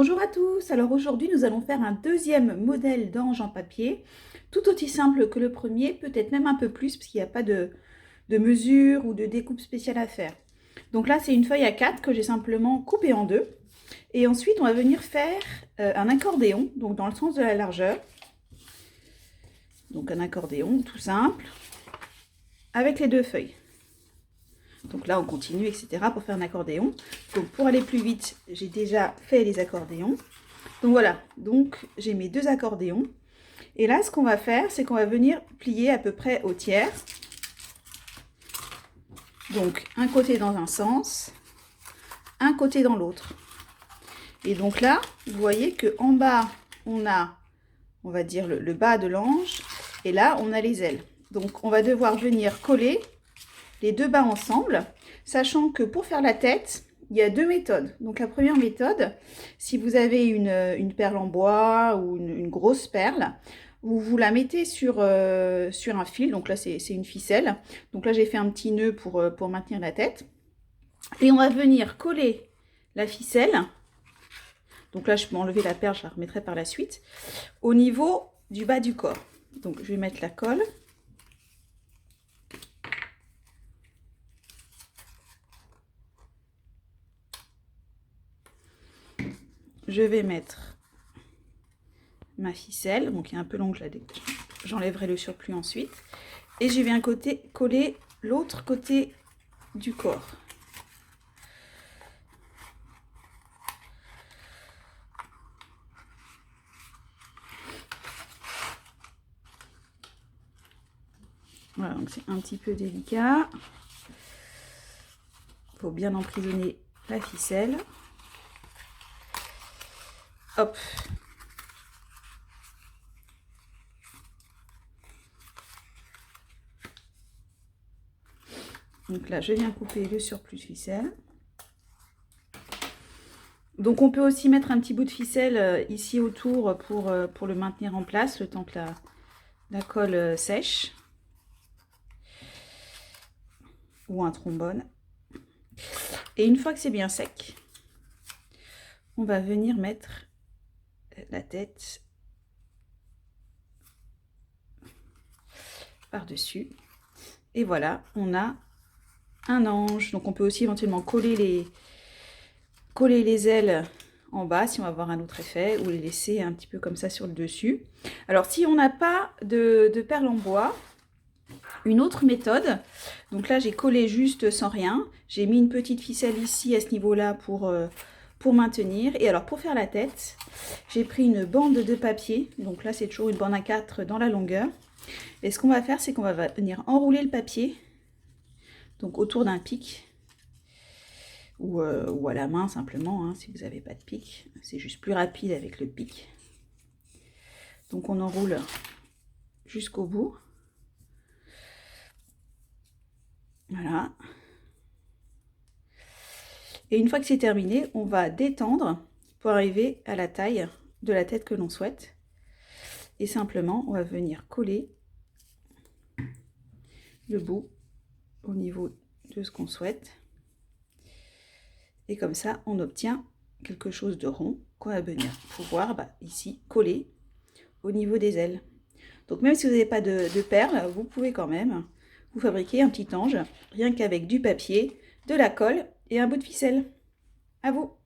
Bonjour à tous, alors aujourd'hui nous allons faire un deuxième modèle d'ange en papier, tout aussi simple que le premier, peut-être même un peu plus parce qu'il n'y a pas de mesure ou de découpe spéciale à faire. Donc là c'est une feuille A4 que j'ai simplement coupée en deux et ensuite on va venir faire un accordéon, donc dans le sens de la largeur. Donc un accordéon tout simple avec les deux feuilles. Donc là on continue etc. pour faire un accordéon. Donc pour aller plus vite j'ai déjà fait les accordéons. Donc voilà, donc j'ai mes deux accordéons. Et là, ce qu'on va faire, c'est qu'on va venir plier à peu près au tiers. Donc, un côté dans un sens, un côté dans l'autre. Et donc là, vous voyez qu'en bas, on a, on va dire, le bas de l'ange. Et là, on a les ailes. Donc, on va devoir venir coller les deux bas ensemble, sachant que pour faire la tête, il y a deux méthodes. Donc la première méthode, si vous avez une perle en bois ou une grosse perle, vous la mettez sur un fil, donc là c'est une ficelle. Donc là j'ai fait un petit nœud pour maintenir la tête. Et on va venir coller la ficelle, donc là je peux enlever la perle, je la remettrai par la suite, au niveau du bas du corps. Donc je vais mettre la colle. Je vais mettre ma ficelle, donc il est un peu longue, j'enlèverai le surplus ensuite. Et je viens coller l'autre côté du corps. Voilà, donc c'est un petit peu délicat. Il faut bien emprisonner la ficelle. Hop. Donc là, je viens couper le surplus de ficelle. Donc on peut aussi mettre un petit bout de ficelle ici autour pour le maintenir en place, le temps que la colle sèche. Ou un trombone. Et une fois que c'est bien sec, on va venir mettre la tête par-dessus. Et voilà, on a un ange. Donc on peut aussi éventuellement coller les ailes en bas si on va avoir un autre effet, ou les laisser un petit peu comme ça sur le dessus. Alors si on n'a pas de perles en bois, une autre méthode, donc là j'ai collé juste sans rien, j'ai mis une petite ficelle ici à ce niveau-là pour maintenir. Et alors pour faire la tête, j'ai pris une bande de papier, donc là c'est toujours une bande A4 dans la longueur. Et ce qu'on va faire, c'est qu'on va venir enrouler le papier, donc autour d'un pic, ou à la main simplement, hein, si vous n'avez pas de pic. C'est juste plus rapide avec le pic. Donc on enroule jusqu'au bout. Voilà. Et une fois que c'est terminé, on va détendre pour arriver à la taille de la tête que l'on souhaite. Et simplement, on va venir coller le bout au niveau de ce qu'on souhaite. Et comme ça, on obtient quelque chose de rond qu'on va venir pouvoir ici coller au niveau des ailes. Donc même si vous n'avez pas de perles, vous pouvez quand même vous fabriquer un petit ange, rien qu'avec du papier, de la colle et un bout de ficelle. À vous!